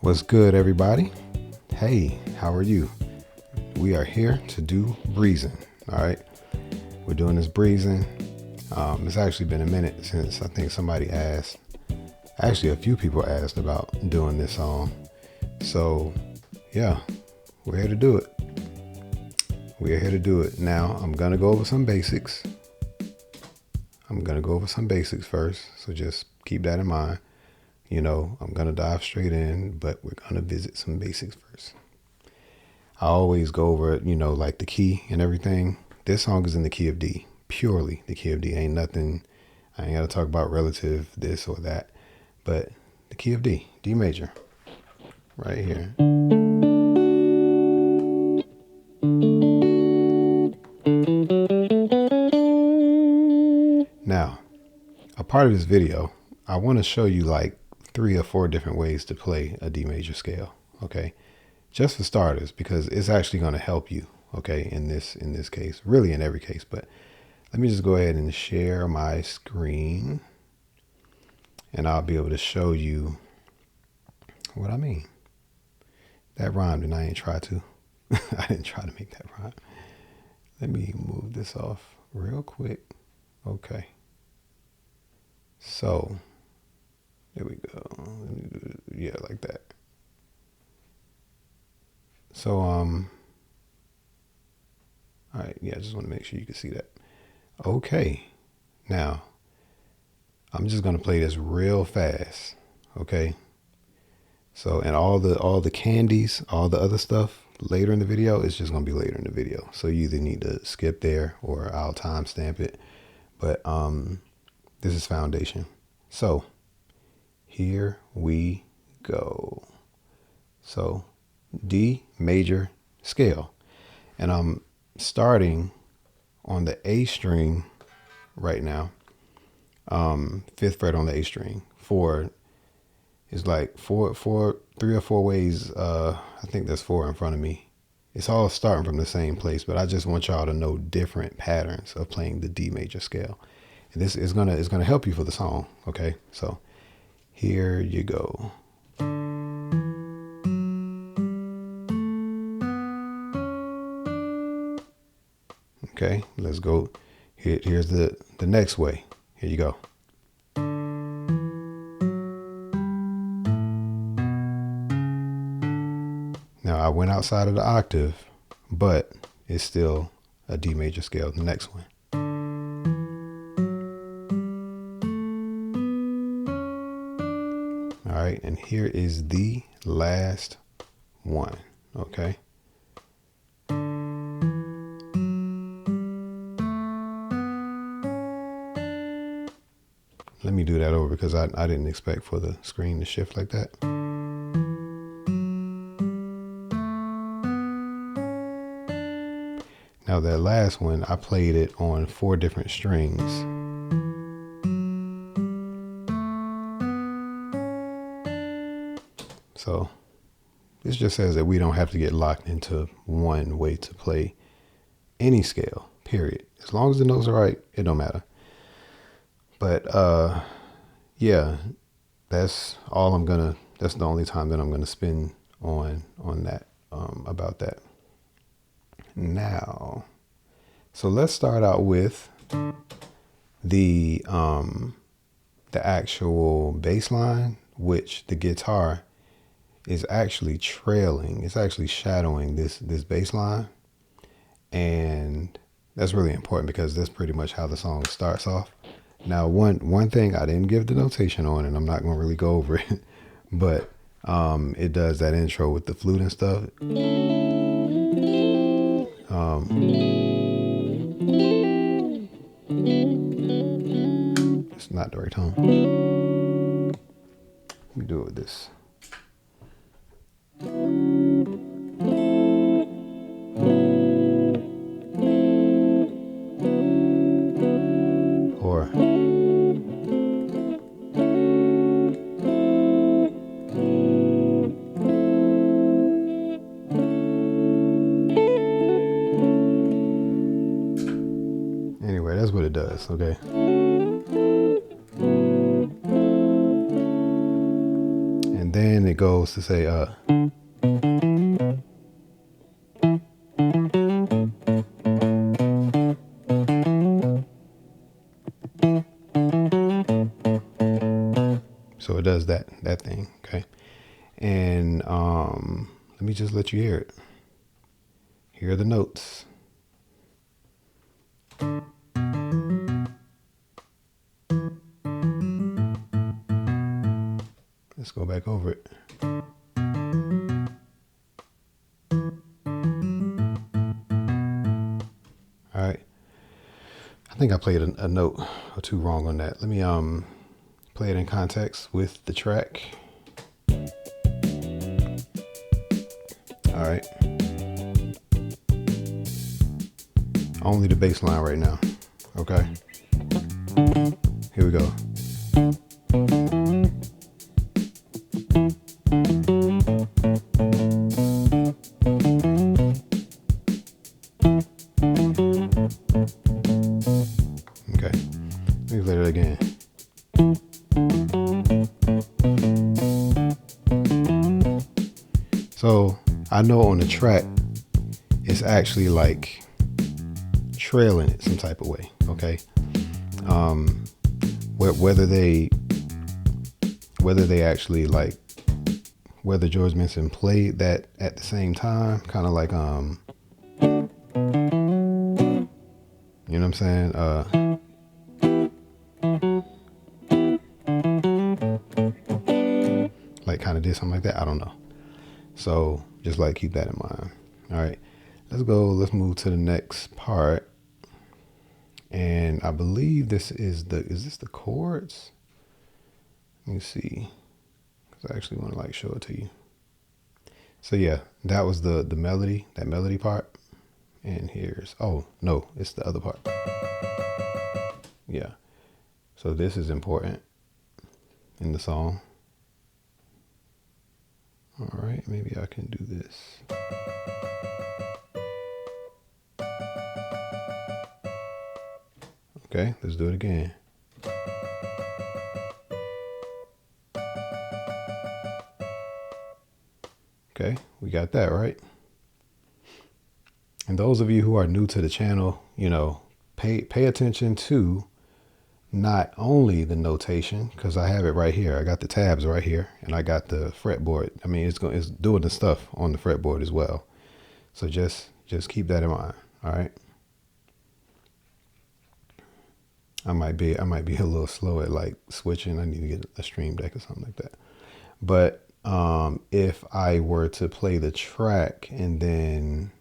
What's good, everybody? Hey, how are you? We are here to do breezing. All right, we're doing this breezing. It's actually been a minute since I think somebody asked. Actually, a few people asked about doing this song. So, yeah, we're here to do it. We're here to do it. Now, I'm gonna go over some basics. First, so just keep that in mind. You know, I'm going to dive straight in, but we're going to visit some basics first. I always go over, like the key and everything. This song is in the key of D, purely the key of D. Ain't nothing, I ain't got to talk about relative this or that, but the key of D, D major, right here. Now, a part of this video, I want to show you like 3 or 4 different ways to play a D major scale, okay? Just for starters, because it's actually going to help you, okay, in this case, really in every case. But let me just go ahead and share my screen, and I'll be able to show you what I mean. That rhymed, and I ain't try to. I didn't try to make that rhyme. Let me move this off real quick. Okay. So, there we go. Yeah, like that. So, all right, yeah, I just want to make sure you can see that. Okay, now, I'm just going to play this real fast, okay? So, and all the candies, all the other stuff later in the video, it's just going to be later in the video. So you either need to skip there or I'll timestamp it. But this is foundation. So, here we go. So, D major scale. And I'm starting on the A string right now. 5th fret on the A string. 4 is like 3 or 4 ways. I think there's 4 in front of me. It's all starting from the same place, but I just want y'all to know different patterns of playing the D major scale. And this is gonna help you for the song. Okay, so here you go. Okay, let's go. Here's the next way. Here you go. Now I went outside of the octave, but it's still a D major scale, the next one. All right, and here is the last one, okay? Let me do that over because I didn't expect for the screen to shift like that. Now that last one, I played it on 4 different strings. So this just says that we don't have to get locked into one way to play any scale, period. As long as the notes are right, it don't matter. But yeah, that's the only time that I'm gonna spend on that, about that. Now, so let's start out with the actual bass line, which the guitar is actually trailing. It's actually shadowing this bass line. And that's really important because that's pretty much how the song starts off. Now, one thing I didn't give the notation on, and I'm not going to really go over it, but it does that intro with the flute and stuff. It's not the right tone. Let me do it with this. Or anyway, that's what it does, okay? And And then it goes to say so it does that thing, okay? And let me just let you hear it. Here are the notes. Let's go back over it. All right. I think I played a note or two wrong on that. Let me play it in context with the track. All right. Only the bass line right now. Okay. Here we go. Okay. Let me play it again. So I know on the track, it's actually like trailing it some type of way, okay? Whether they actually like, whether George Benson played that at the same time, kind of like you know what I'm saying? Like kind of did something like that. I don't know. So just like keep that in mind. All right, let's go. Let's move to the next part. And I believe this is is this the chords? Let me see. Cause I actually want to like show it to you. So yeah, that was the melody, that melody part. And here's, oh no, it's the other part. Yeah. So this is important in the song. All right, maybe I can do this. Okay, let's do it again. Okay, we got that, right? And those of you who are new to the channel, you know, pay attention to not only the notation, because I have it right here. I got the tabs right here, and I got the fretboard. I mean, it's doing the stuff on the fretboard as well. So just keep that in mind. All right. I might be a little slow at like switching. I need to get a stream deck or something like that. But if I were to play the track and then,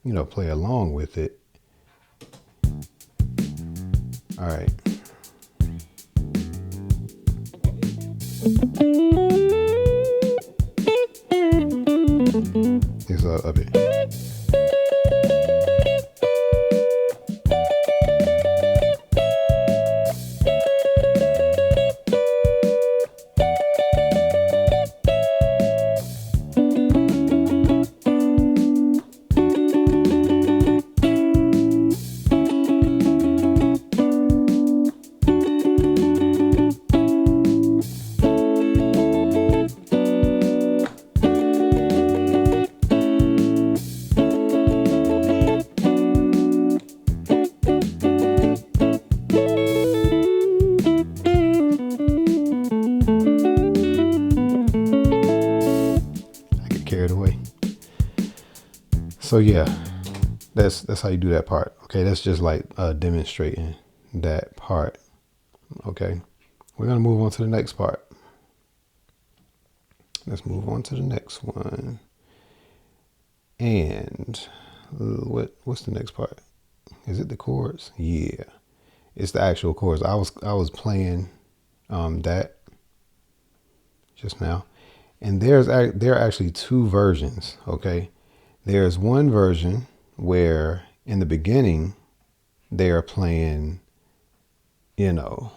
you know, play along with it. All right. It's up here. So yeah, that's how you do that part. Okay, that's just like demonstrating that part. Okay, we're gonna move on to the next part. Let's move on to the next one. And what's the next part? Is it the chords? Yeah, it's the actual chords. I was playing that just now, and there are actually two versions. Okay. There's one version where in the beginning they are playing, you know,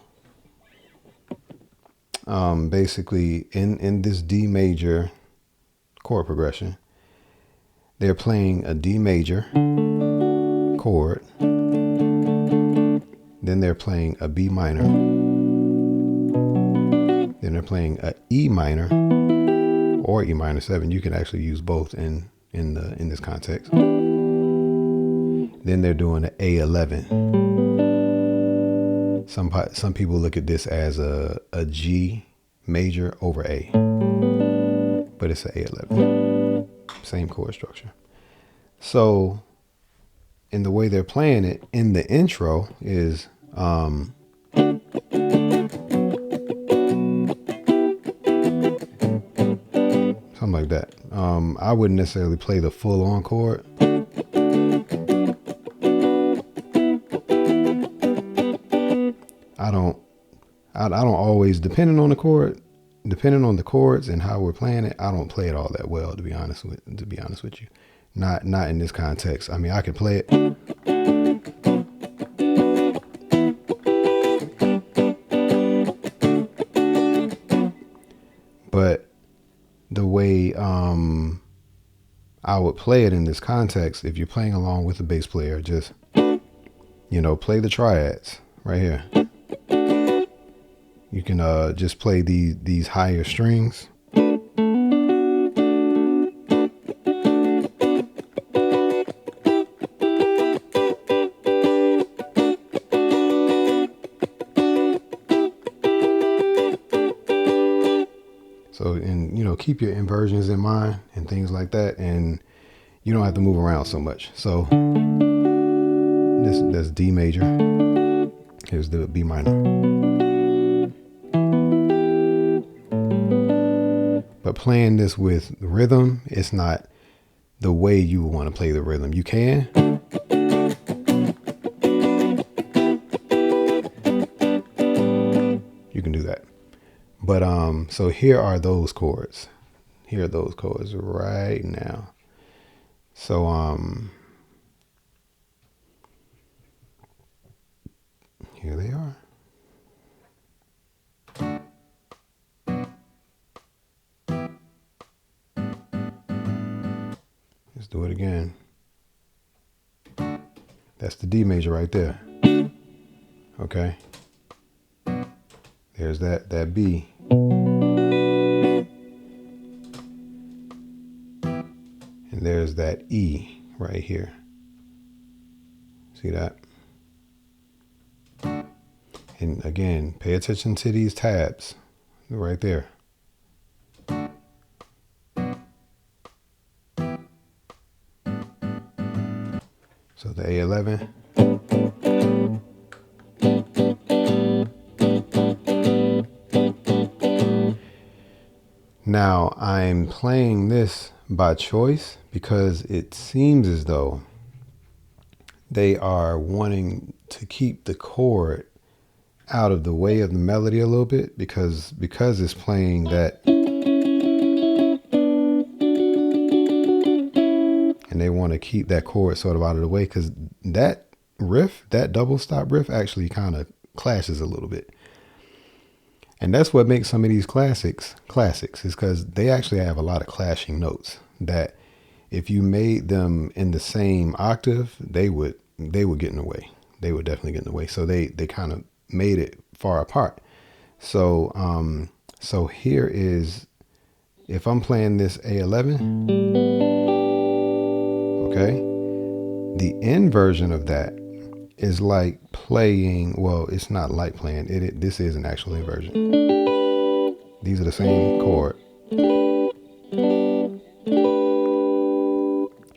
basically in this D major chord progression, they're playing a D major chord, then they're playing a B minor, Then they're playing a E minor or E minor 7. You can actually use both in this context. Then they're doing an A11. Some people look at this as a G major over A, but it's an A11. Same chord structure. So in the way they're playing it in the intro is something like that. I wouldn't necessarily play the full on chord. I don't always, depending on the chords and how we're playing it, I don't play it all that well, to be honest with you. Not in this context. I mean, I could play it. But the way I would play it in this context, if you're playing along with a bass player, just, play the triads right here. You can just play these higher strings. So, and keep your inversions in mind and things like that, and you don't have to move around so much. So that's D major. Here's the B minor. But playing this with rhythm, it's not the way you want to play the rhythm. You can. You can do that. But so here are those chords. Here are those chords right now. So here they are. Let's do it again. That's the D major right there. Okay. There's that B. And there's that E right here. See that? And again, pay attention to these tabs right there. So the A11. Now I'm playing this by choice because it seems as though they are wanting to keep the chord out of the way of the melody a little bit because it's playing that, and they want to keep that chord sort of out of the way because that riff, that double stop riff, actually kind of clashes a little bit. And that's what makes some of these classics is because they actually have a lot of clashing notes that if you made them in the same octave, they would get in the way. They would definitely get in the way. So they kind of made it far apart. So so here is, if I'm playing this A11, okay, the inversion of that is like playing, well, it's not like playing it. This is an actual inversion. These are the same chord.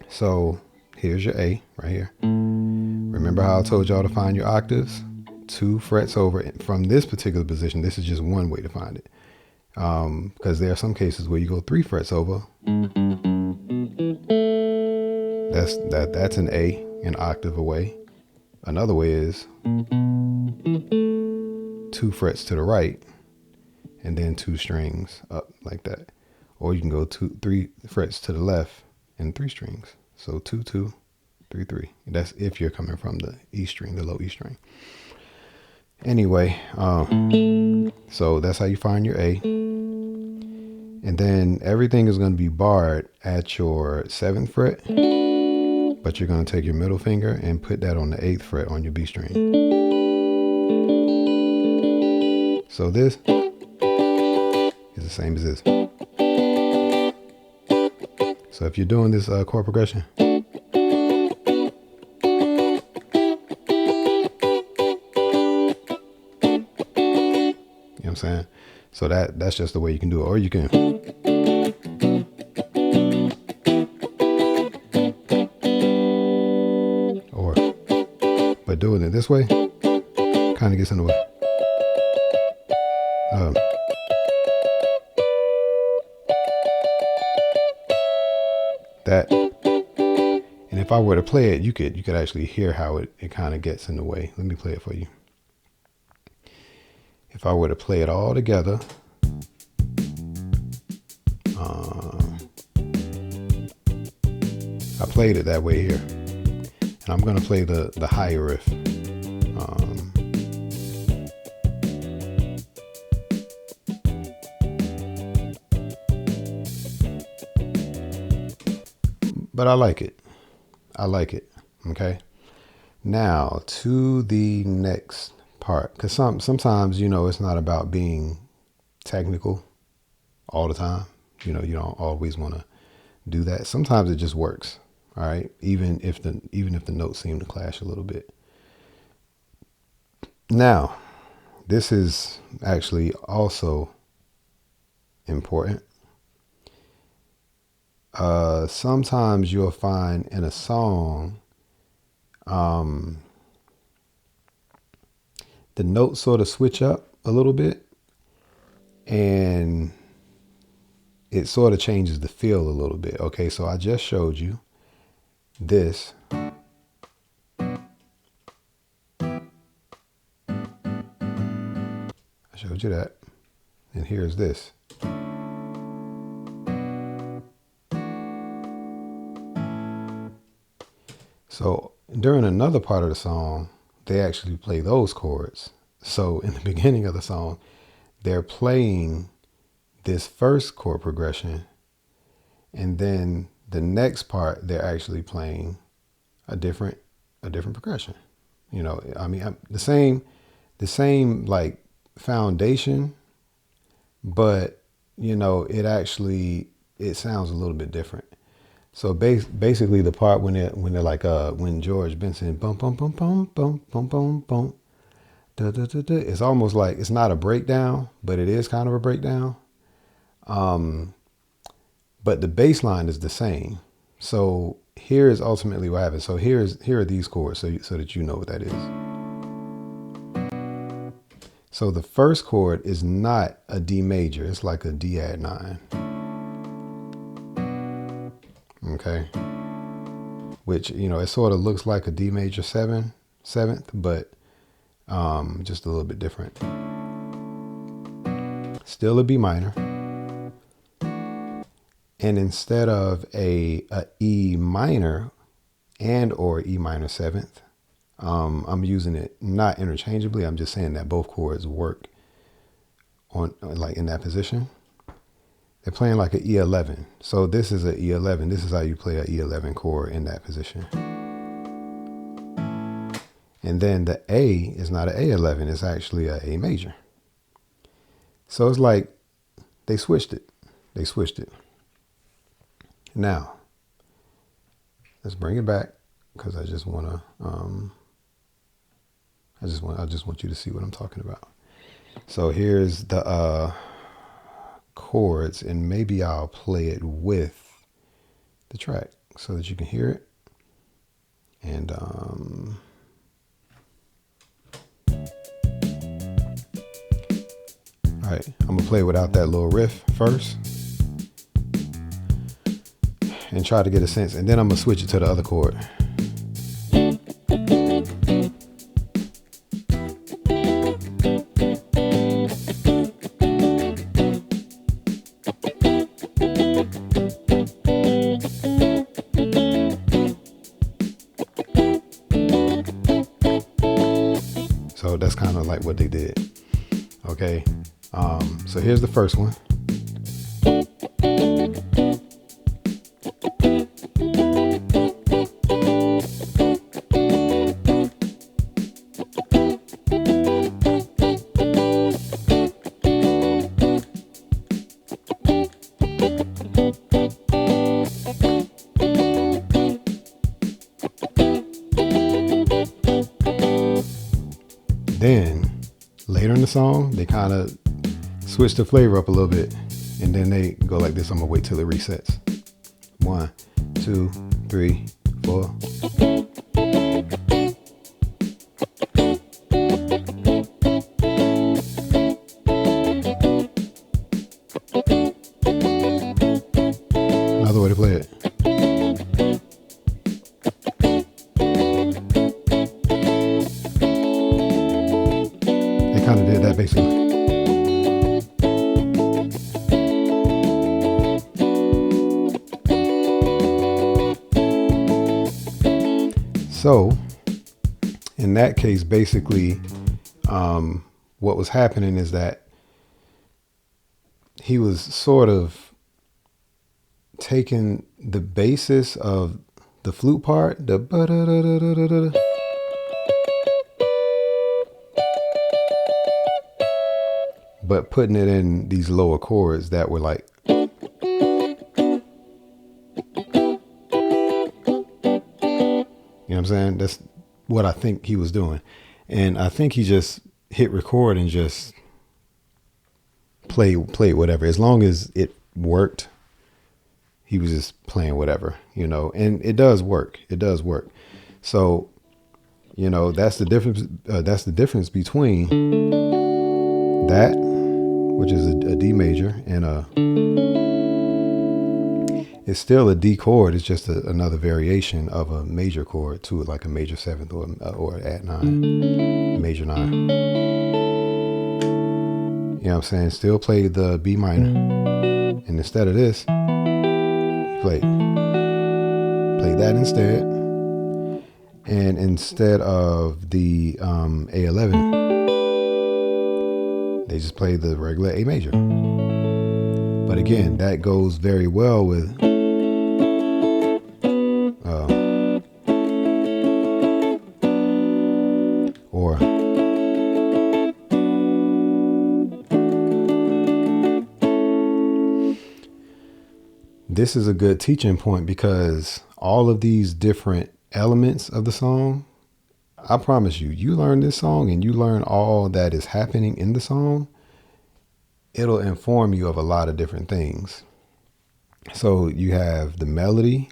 So here's your A right here. Remember how I told y'all to find your octaves? 2 frets over from this particular position. This is just one way to find it. Because there are some cases where you go 3 frets over. That's an A, an octave away. Another way is 2 frets to the right and then 2 strings up like that. Or you can go 3 frets to the left and 3 strings. So 2, 2, 3, 3. That's if you're coming from the E string, the low E string. Anyway, so that's how you find your A. And then everything is going to be barred at your 7th fret. But you're going to take your middle finger and put that on the 8th fret on your B string. So this is the same as this. So if you're doing this chord progression, you know what I'm saying? So that's just the way you can do it. Or you can but doing it this way kind of gets in the way. That, and if I were to play it, you could actually hear how it kind of gets in the way. Let me play it for you. If I were to play it all together, I played it that way here, and I'm gonna play the higher riff. But I like it. I like it. Okay. Now to the next part, because sometimes, you know, it's not about being technical all the time. You know, you don't always want to do that. Sometimes it just works. All right. Even if the notes seem to clash a little bit. Now, this is actually also important. Sometimes you'll find in a song, the notes sort of switch up a little bit, and it sort of changes the feel a little bit. Okay, so I just showed you this. I showed you that, and here's this. So during another part of the song, they actually play those chords. So in the beginning of the song, they're playing this first chord progression, and then the next part, they're actually playing a different progression. You know, I mean, the same like foundation, but you know, it sounds a little bit different. So basically the part when they're like when George Benson bum bum bum bum bum bum bum bum da da da da, it's almost like it's not a breakdown, but it is kind of a breakdown. But the bass line is the same. So here is ultimately what happens. So here are these chords, so that you know what that is. So the first chord is not a D major, it's like a D add 9. Okay, which, you know, it sort of looks like a D major 7th, but just a little bit different. Still a B minor, and instead of a E minor and or E minor 7th, I'm using it not interchangeably. I'm just saying that both chords work on like in that position. They're playing like an E11. So this is an E11. This is how you play an E11 chord in that position. And then the A is not an A11. It's actually an A major. So it's like they switched it. Now, let's bring it back, because I just want to, I just want you to see what I'm talking about. So here's the chords, and maybe I'll play it with the track so that you can hear it. And all right, I'm gonna play without that little riff first and try to get a sense, and then I'm gonna switch it to the other chord. So that's kind of like what they did. Okay. So here's the first one. song, they kind of switch the flavor up a little bit, and then they go like this. I'm gonna wait till it resets. 1, 2, 3, 4. Another way to play it. They kind of did that basically. So in that case, basically, what was happening is that he was sort of taking the basis of the flute part, the ba-da-da-da-da-da-da, but putting it in these lower chords that were like, you know what I'm saying? That's what I think he was doing. And I think he just hit record and just played whatever. As long as it worked, he was just playing whatever, you know, and it does work. It does work. So, you know, that's the difference. That's the difference between that, which is a D major, and it's still a D chord. It's just another variation of a major chord to it, like a major seventh or add 9, major 9. You know what I'm saying? Still play the B minor, and instead of this, you play that instead, and instead of the A11, they just play the regular A major. But again, that goes very well with or this is a good teaching point, because all of these different elements of the song, I promise you, you learn this song and you learn all that is happening in the song, it'll inform you of a lot of different things. So you have the melody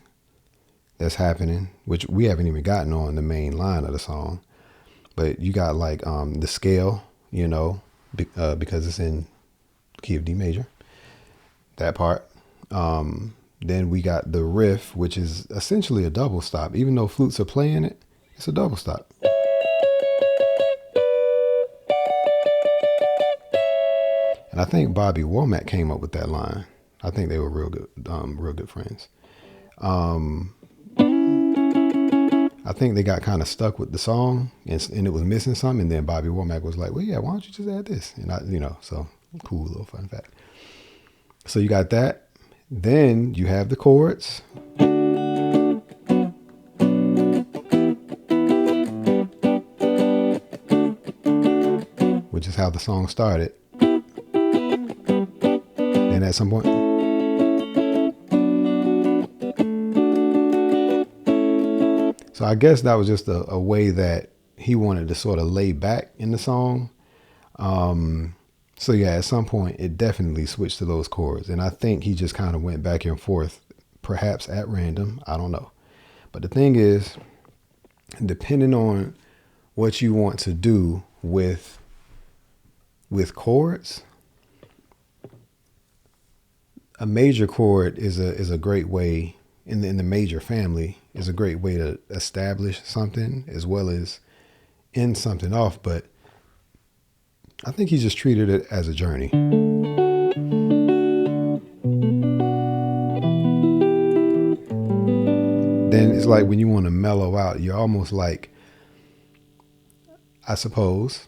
that's happening, which we haven't even gotten on the main line of the song, but you got like the scale, you know, because it's in key of D major, that part. Then we got the riff, which is essentially a double stop. Even though flutes are playing it, it's a double stop. And I think Bobby Womack came up with that line. I think they were real good friends. I think they got kind of stuck with the song, and it was missing something. And then Bobby Womack was like, well, yeah, why don't you just add this? And so cool little fun fact. So you got that. Then you have the chords. Which is how the song started. And at some point, so I guess that was just a way that he wanted to sort of lay back in the song. So yeah, at some point it definitely switched to those chords. And I think he just kind of went back and forth, perhaps at random. I don't know. But the thing is, depending on what you want to do with chords, a major chord is a great way in the major family, is a great way to establish something as well as end something off. But I think he just treated it as a journey. Then it's like when you want to mellow out, you're almost like, I suppose,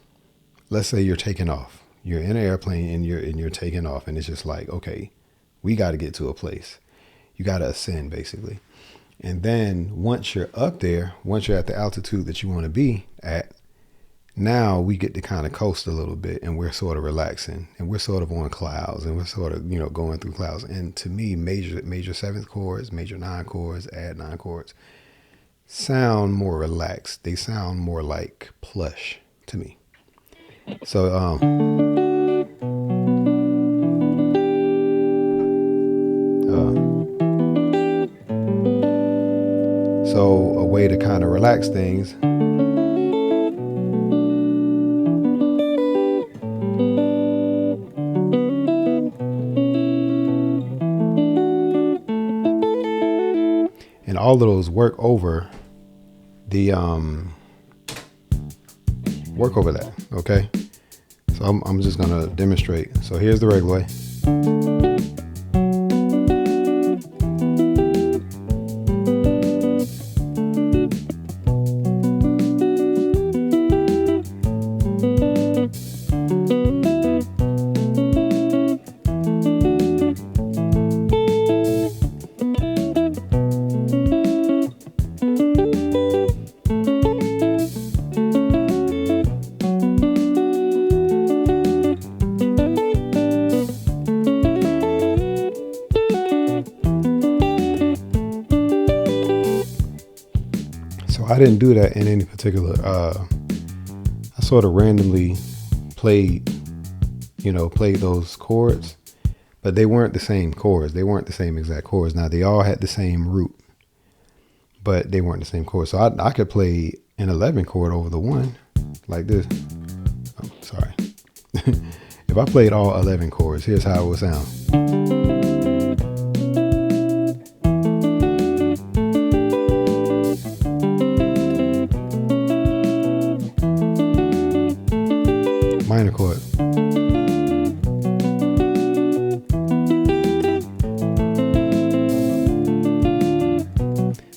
let's say you're taking off. You're in an airplane and you're taking off, and it's just like, okay, we got to get to a place. You got to ascend, basically. And then once you're up there, once you're at the altitude that you want to be at, now we get to kind of coast a little bit, and we're sort of relaxing, and we're sort of on clouds, and we're sort of, going through clouds. And to me, major seventh chords, major 9 chords, add 9 chords sound more relaxed. They sound more like plush to me. So so a way to kind of relax things. And all of those work over the work over that, okay? So I'm just gonna demonstrate. So here's the regular way. I didn't do that in any particular, I sort of randomly played those chords, but they weren't the same chords. They weren't the same exact chords. Now they all had the same root, but they weren't the same chords. So I could play an 11 chord over the one like this. Oh, sorry. If I played all 11 chords, here's how it would sound. Minor chord.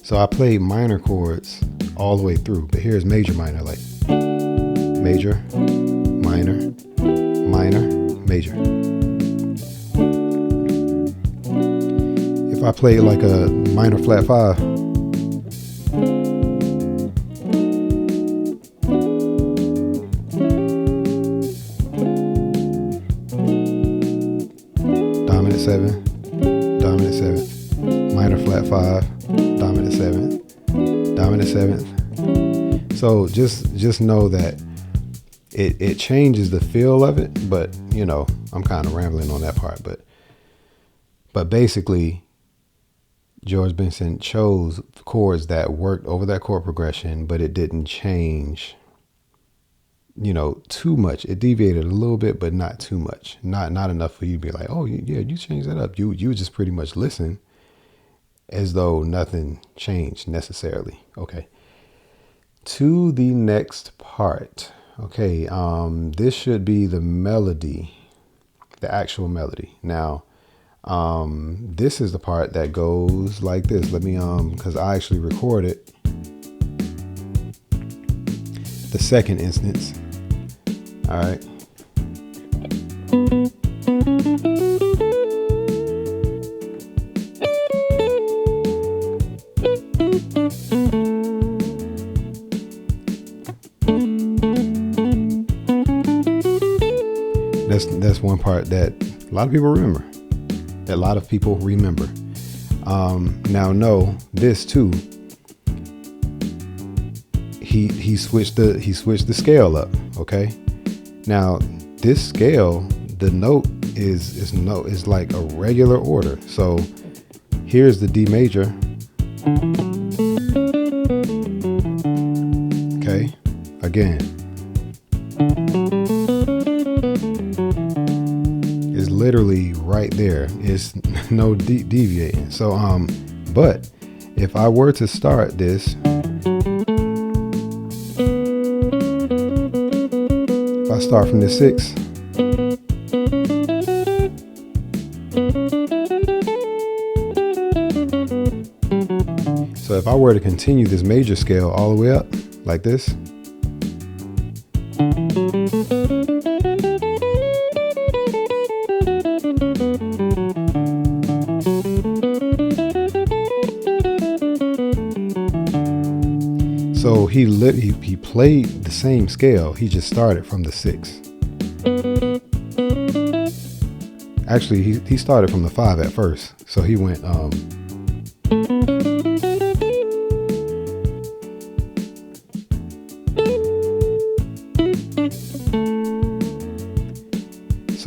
So I played minor chords all the way through, but here's major minor, like major, minor, minor, major. If I play like a minor flat 5, dominant 7, dominant 7th, minor flat 5, dominant 7th, dominant 7th. So just know that it changes the feel of it, but I'm kind of rambling on that part, but basically George Benson chose chords that worked over that chord progression, but it didn't change too much. It deviated a little bit, but not too much. Not enough for you to be like, oh yeah, you changed that up. You just pretty much listen as though nothing changed necessarily. Okay. To the next part. Okay. This should be the melody, the actual melody. Now, this is the part that goes like this. Let me, cause I actually recorded the second instance. All right. That's one part that a lot of people remember. Now no, this too. He switched the scale up. Okay. Now this scale, the note is like a regular order. So here's the D major. Okay. Again. Is literally right there. It's no deviating. So but if I were to start this, if I start from the 6, so if I were to continue this major scale all the way up like this, so he played the same scale. He just started from the 6. Actually, he started from the 5 at first. So he went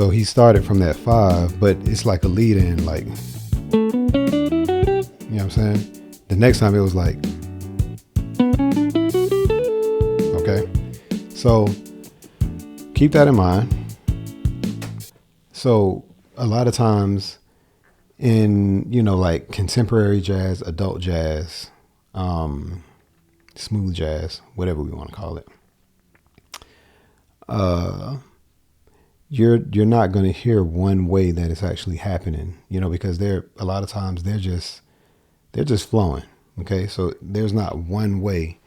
So he started from that 5, but it's like a lead in, like, you know what I'm saying? The next time it was like, okay. So keep that in mind. So a lot of times in, like contemporary jazz, adult jazz, smooth jazz, whatever we want to call it, you're not going to hear one way that it's actually happening, because a lot of times they're just flowing. Okay. So there's not one way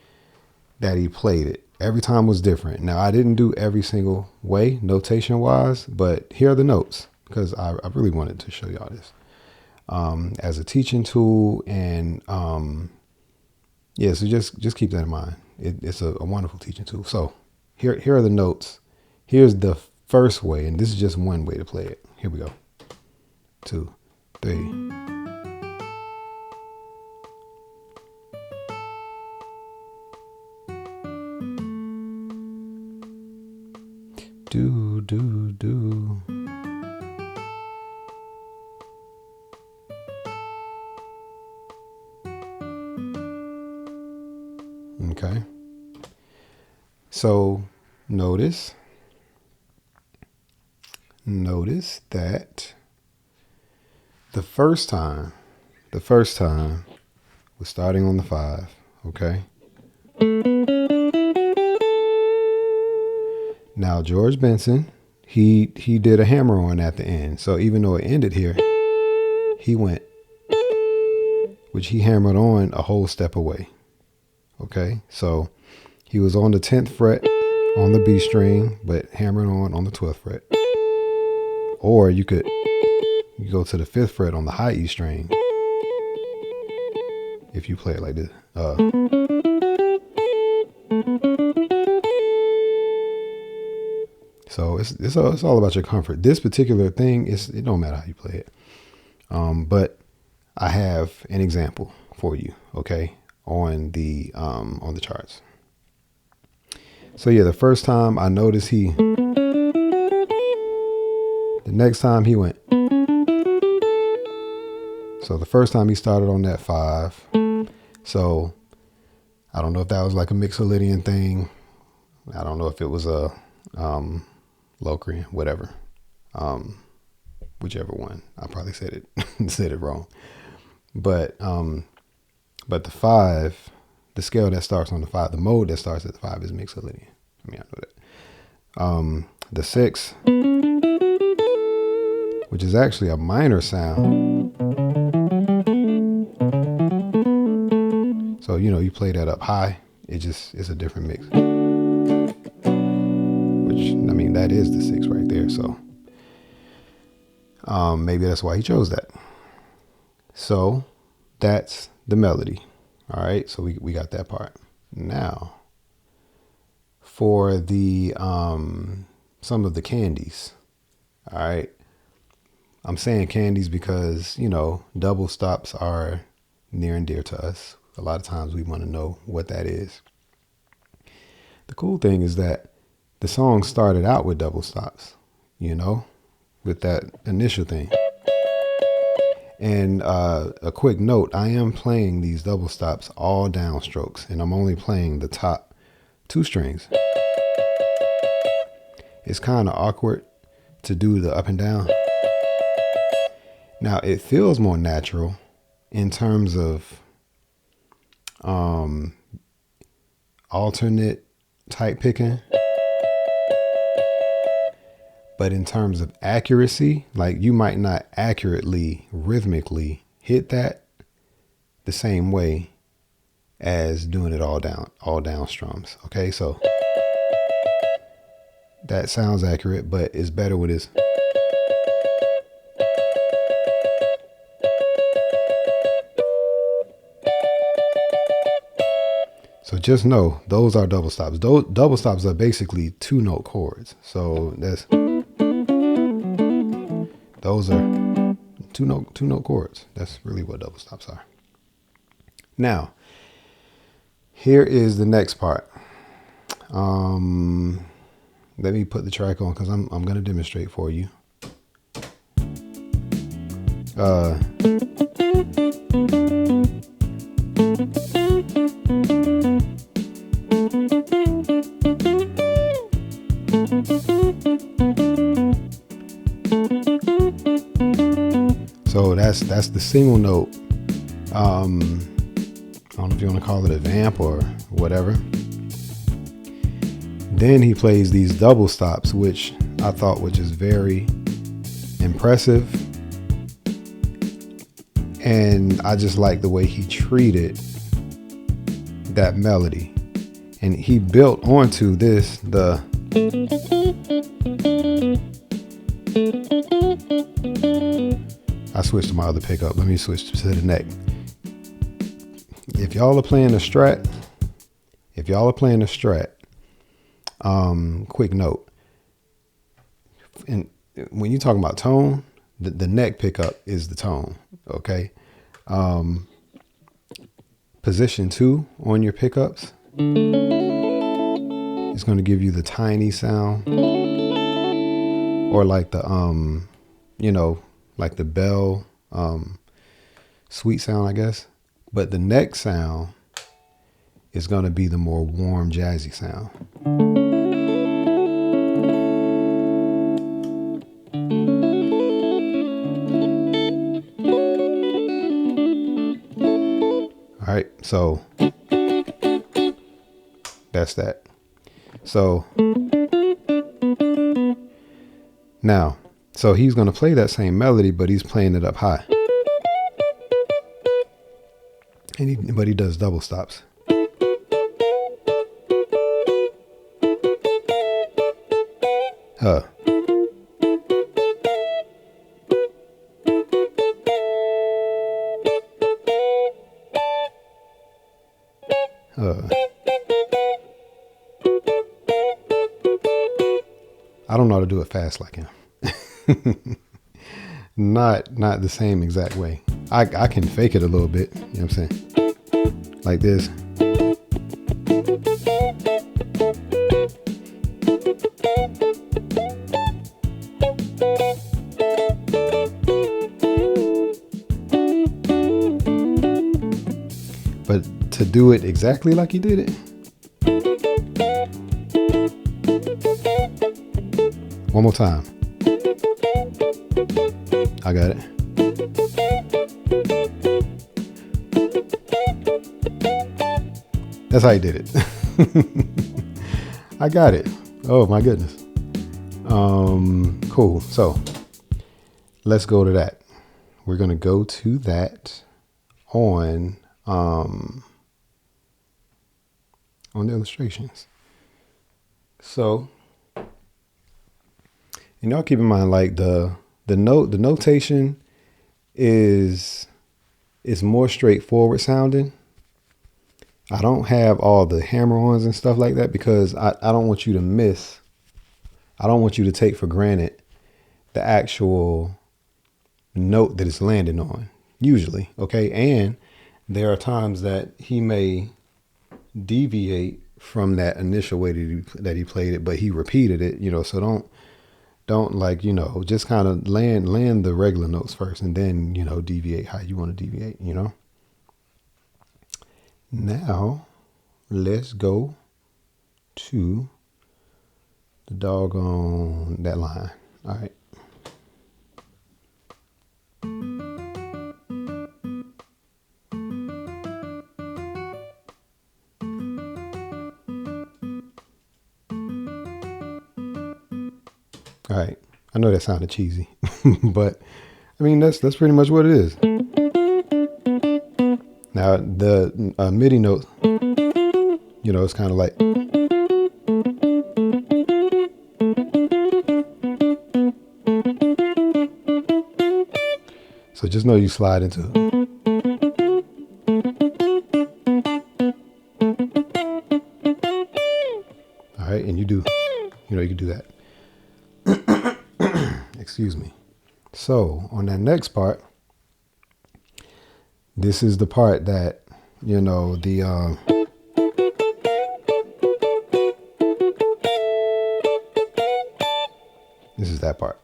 that he played it. Every time was different. Now I didn't do every single way notation wise, but here are the notes because I really wanted to show y'all this, as a teaching tool. And, so just keep that in mind. It's a wonderful teaching tool. So here are the notes. Here's the first way, and this is just one way to play it. Here we go. 2, 3. Do, do, do. Okay. So notice that the first time was starting on the 5. Okay. Now George Benson, he did a hammer on at the end. So even though it ended here, he went, which he hammered on a whole step away. Okay. So he was on the 10th fret on the B string, but hammered on the 12th fret. Or you go to the 5th fret on the high E string if you play it like this. So it's all about your comfort. This particular thing it don't matter how you play it. But I have an example for you, okay, on the charts. So yeah, the first time I noticed the next time he went. So the first time he started on that 5. So I don't know if that was like a Mixolydian thing. I don't know if it was a Locrian, whatever. Whichever one. I probably said it wrong. But the 5, the scale that starts on the 5, the mode that starts at the 5 is Mixolydian. I mean, I know that. The 6, which is actually a minor sound. So, you play that up high, it's a different mix. Which, I mean, that is the 6 right there. So maybe that's why he chose that. So that's the melody. All right. So we got that part. Now for the some of the candies. All right. I'm saying candies because, double stops are near and dear to us. A lot of times we want to know what that is. The cool thing is that the song started out with double stops, with that initial thing. And a quick note, I am playing these double stops all downstrokes, and I'm only playing the top 2 strings. It's kind of awkward to do the up and down. Now it feels more natural in terms of alternate type picking, but in terms of accuracy, like you might not accurately rhythmically hit that the same way as doing it all down strums. Okay, so that sounds accurate, but it's better with this. So just know those are double stops. Those double stops are basically 2-note chords. So those are two note chords. That's really what double stops are. Now, here is the next part. Let me put the track on because I'm going to demonstrate for you. So that's the single note. I don't know if you want to call it a vamp or whatever. Then he plays these double stops, which I thought was just very impressive. And I just like the way he treated that melody. And he built onto this I switched to my other pickup. Let me switch to the neck. If y'all are playing a strat, quick note. And when you're talking about tone, the neck pickup is the tone, okay? Position 2 on your pickups is going to give you the tiny sound, or like the like the bell sweet sound, I guess. But the neck sound is going to be the more warm, jazzy sound. All right, so that's that. So now, so he's going to play that same melody, but he's playing it up high. But he does double stops. I don't know how to do it fast like him. Not the same exact way. I can fake it a little bit, you know what I'm saying? Like this. But to do it exactly like he did it, one more time. I got it. That's how he did it. I got it. Oh my goodness. Cool. So let's go to that. We're going to go to that on the illustrations. So, and y'all keep in mind, like the notation is more straightforward sounding. I don't have all the hammer-ons and stuff like that because I don't want you to miss. I don't want you to take for granted the actual note that it's landing on, usually, okay? And there are times that he may deviate from that initial way that he played it, but he repeated it, so don't like, just kind of land the regular notes first and then, deviate how you want to deviate, Now, let's go to the doggone that line. All right. All right. I know that sounded cheesy, but I mean, that's pretty much what it is. Now, the MIDI note, it's kind of like. So just know you slide into it. All right, and you do, you can do that. Excuse me. So on that next part, this is the part that, this is that part.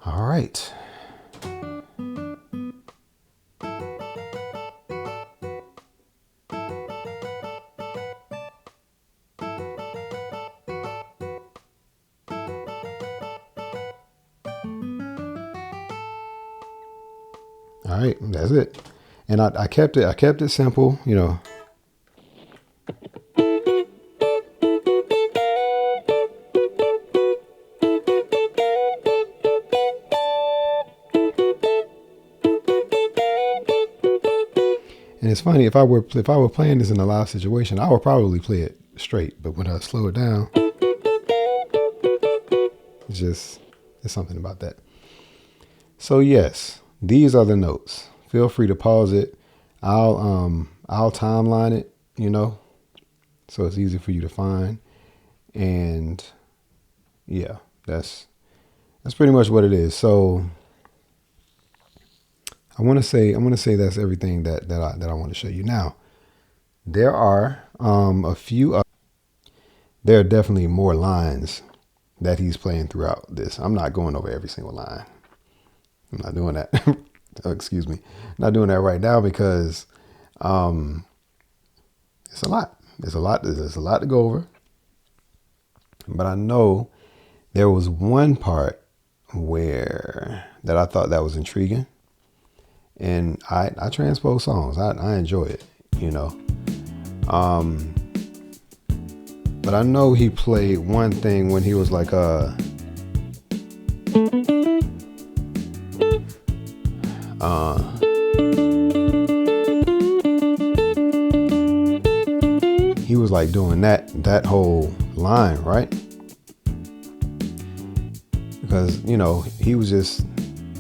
All right. All right, that's it. And I kept it simple, you know. And it's funny, if I were playing this in a live situation, I would probably play it straight. But when I slow it down, it's something about that. So yes, these are the notes. Feel free to pause it. I'll timeline it, you know, so it's easy for you to find. And yeah, that's pretty much what it is. So I want to say that's everything that I want to show you. Now, there are a few. There are definitely more lines that he's playing throughout this. I'm not going over every single line. I'm not doing that. Oh, excuse me. Not doing that right now because it's a lot. There's a lot to go over. But I know there was one part that I thought that was intriguing. And I transpose songs. I enjoy it, you know. But I know he played one thing when he was like he was like doing that whole line, right? Because, you know, he was just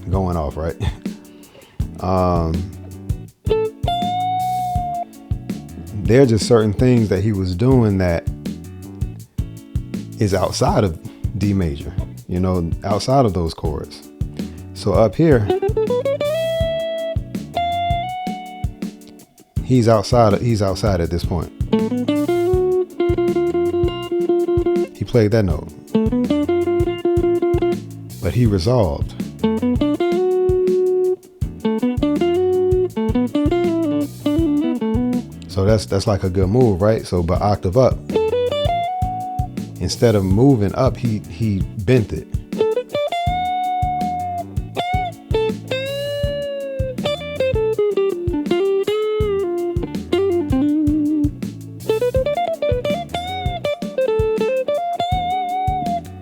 going off, right? There are just certain things that he was doing that is outside of D major, you know, outside of those chords. So up here, he's outside at this point. He played that note, but he resolved. So that's like a good move, right? So but octave up, instead of moving up, he bent it.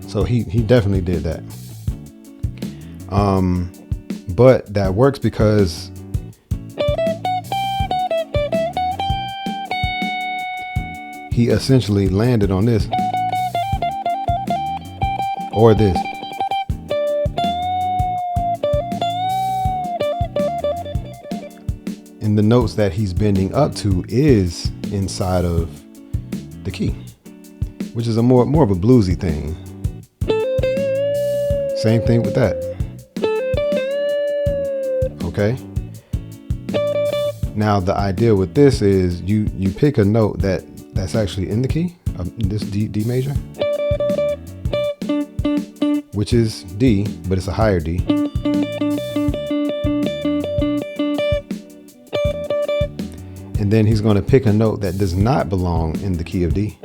So he definitely did that. But that works because he essentially landed on this or this. And the notes that he's bending up to is inside of the key, which is more of a bluesy thing. Same thing with that. Okay. Now the idea with this is you pick a note that's actually in the key, this D major, which is D, but it's a higher D. And then he's going to pick a note that does not belong in the key of D,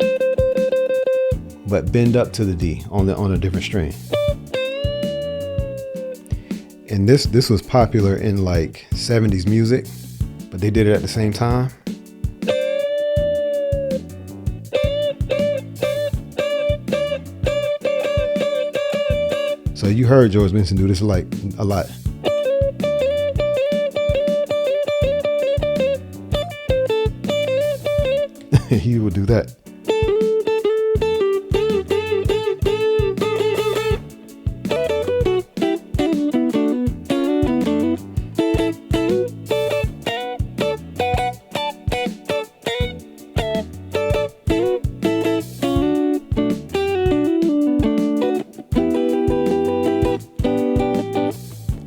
but bend up to the D on a different string. And this was popular in like 70s music, but they did it at the same time. So you heard George Benson do this like a lot. He would do that.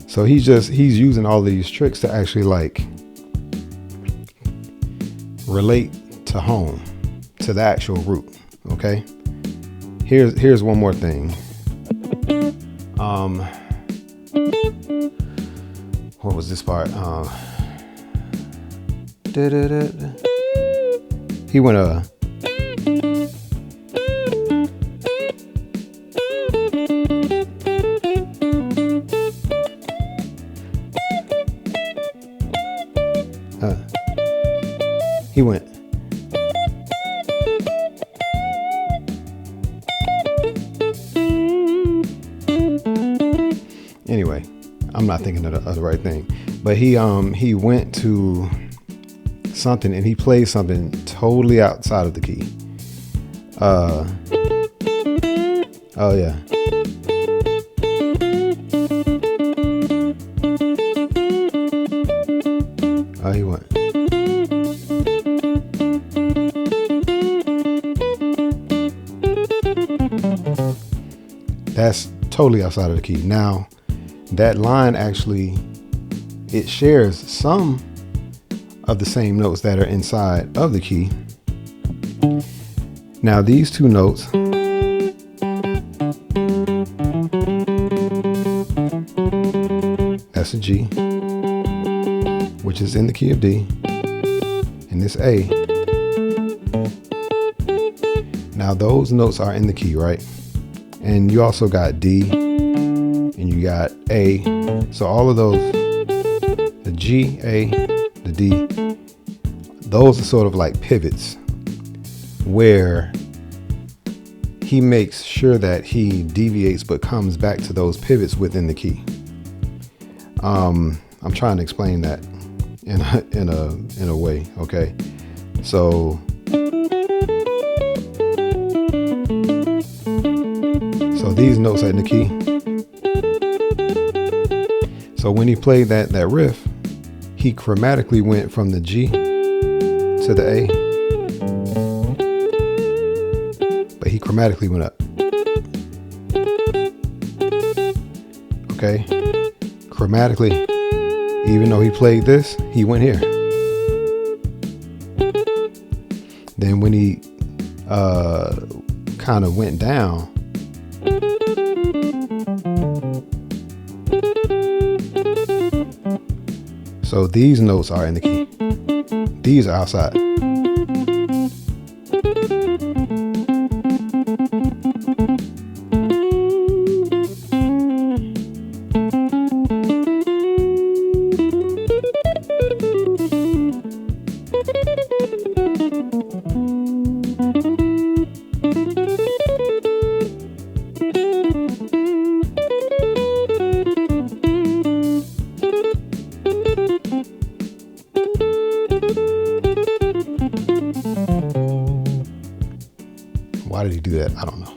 So he's using all these tricks to actually like relate to home, to the actual root. Okay. Here's one more thing. What was this part? He went He went. Anyway, I'm not thinking of the right thing, but he went to something and he played something totally outside of the key. Oh yeah. Oh, he went. That's totally outside of the key. Now, that line actually, it shares some of the same notes that are inside of the key. Now, these two notes, that's a G, which is in the key of D, and this A. Now, those notes are in the key, right? And you also got D, and you got A. So all of those, the G, A, the D, those are sort of like pivots where he makes sure that he deviates but comes back to those pivots within the key. I'm trying to explain that in a way, okay? So these notes are in the key. So when he played that riff, he chromatically went from the G to the A, but he chromatically went up. Okay, chromatically, even though he played this, he went here. Then when he kind of went down, so these notes are in the key. These are outside. Why did he do that? I don't know.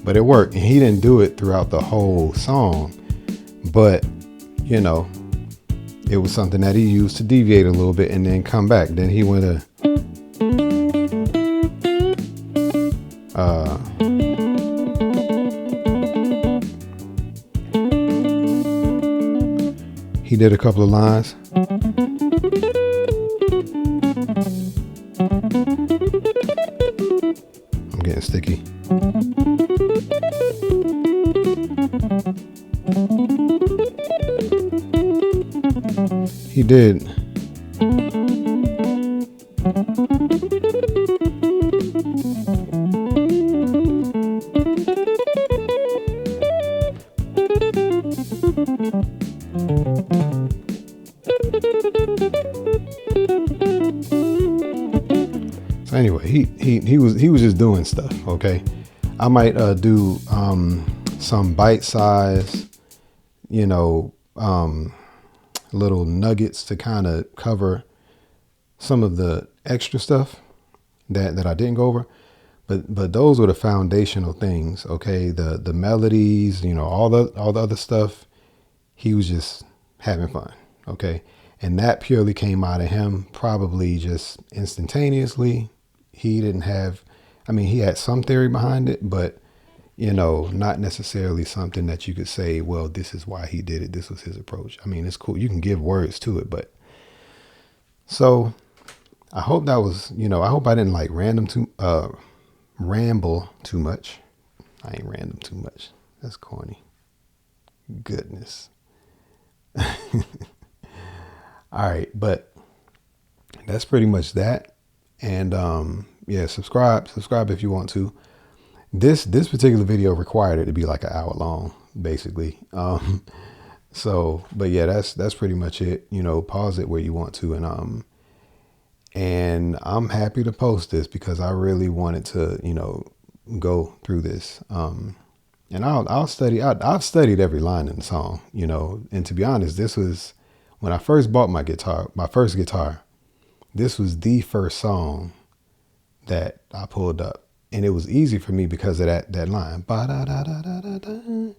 But it worked. And he didn't do it throughout the whole song. But, you know, it was something that he used to deviate a little bit and then come back. Then he went to... he did a couple of lines. I'm getting sticky. He did. So anyway, he was just doing stuff. Okay, I might do some bite size, you know, little nuggets to kind of cover some of the extra stuff that I didn't go over, but those were the foundational things. Okay, the melodies, you know, all the other stuff, he was just having fun. Okay, and that purely came out of him, probably just instantaneously. He didn't have, I mean, he had some theory behind it, but you know, not necessarily something that you could say, well, this is why he did it. This was his approach. I mean, it's cool. You can give words to it, but so I hope that was, you know, I hope I didn't like ramble too much. I ain't random too much. That's corny. Goodness. All right. But that's pretty much that. And, yeah, subscribe if you want to. This particular video required it to be like an hour long, basically. So, but yeah, that's pretty much it. You know, pause it where you want to, and I'm happy to post this because I really wanted to, go through this. And I'll study. I've studied every line in the song, And to be honest, this was when I first bought my first guitar. This was the first song that I pulled up, and it was easy for me because of that line. Ba-da-da-da-da-da-da.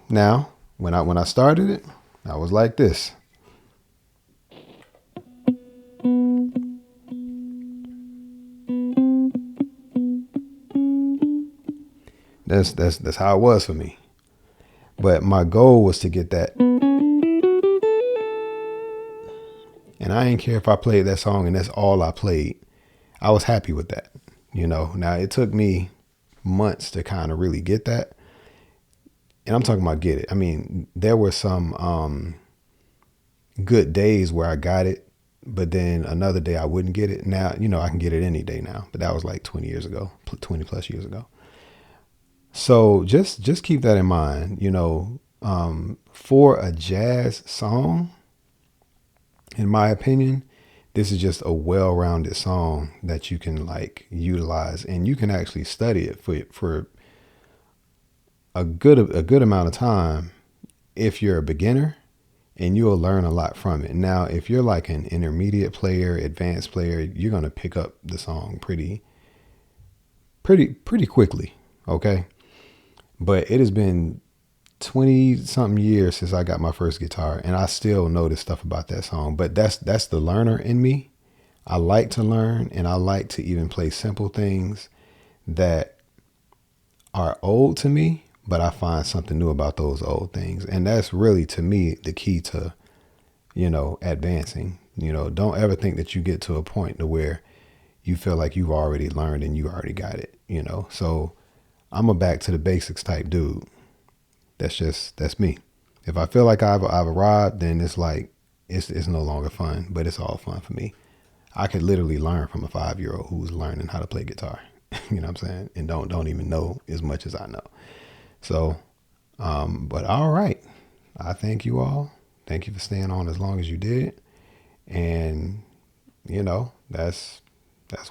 Now, when I started it, I was like this. That's how it was for me. But my goal was to get that. And I didn't care if I played that song and that's all I played. I was happy with that. Now it took me months to kind of really get that. And I'm talking about get it. I mean, there were some good days where I got it, but then another day I wouldn't get it. Now, I can get it any day now, but that was like 20 years ago, 20 plus years ago. So just keep that in mind, for a jazz song, in my opinion, this is just a well-rounded song that you can like utilize, and you can actually study it for a good amount of time if you're a beginner, and you'll learn a lot from it. Now, if you're like an intermediate player, advanced player, you're going to pick up the song pretty quickly, okay? But it has been 20 something years since I got my first guitar, and I still know this stuff about that song. But that's the learner in me. I like to learn, and I like to even play simple things that are old to me, but I find something new about those old things. And that's really, to me, the key to, advancing. Don't ever think that you get to a point to where you feel like you've already learned and you already got it, So I'm a back to the basics type dude. That's me. If I feel like I've arrived, then it's like, it's no longer fun, but it's all fun for me. I could literally learn from a 5-year-old who's learning how to play guitar. You know what I'm saying? And don't even know as much as I know. So, but all right. I thank you all. Thank you for staying on as long as you did. And, that's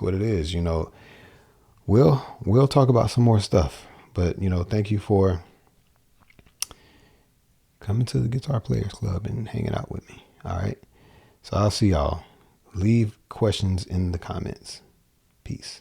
what it is. We'll talk about some more stuff, but thank you for coming to the Guitar Players Club and hanging out with me. All right. So I'll see y'all. Leave questions in the comments. Peace.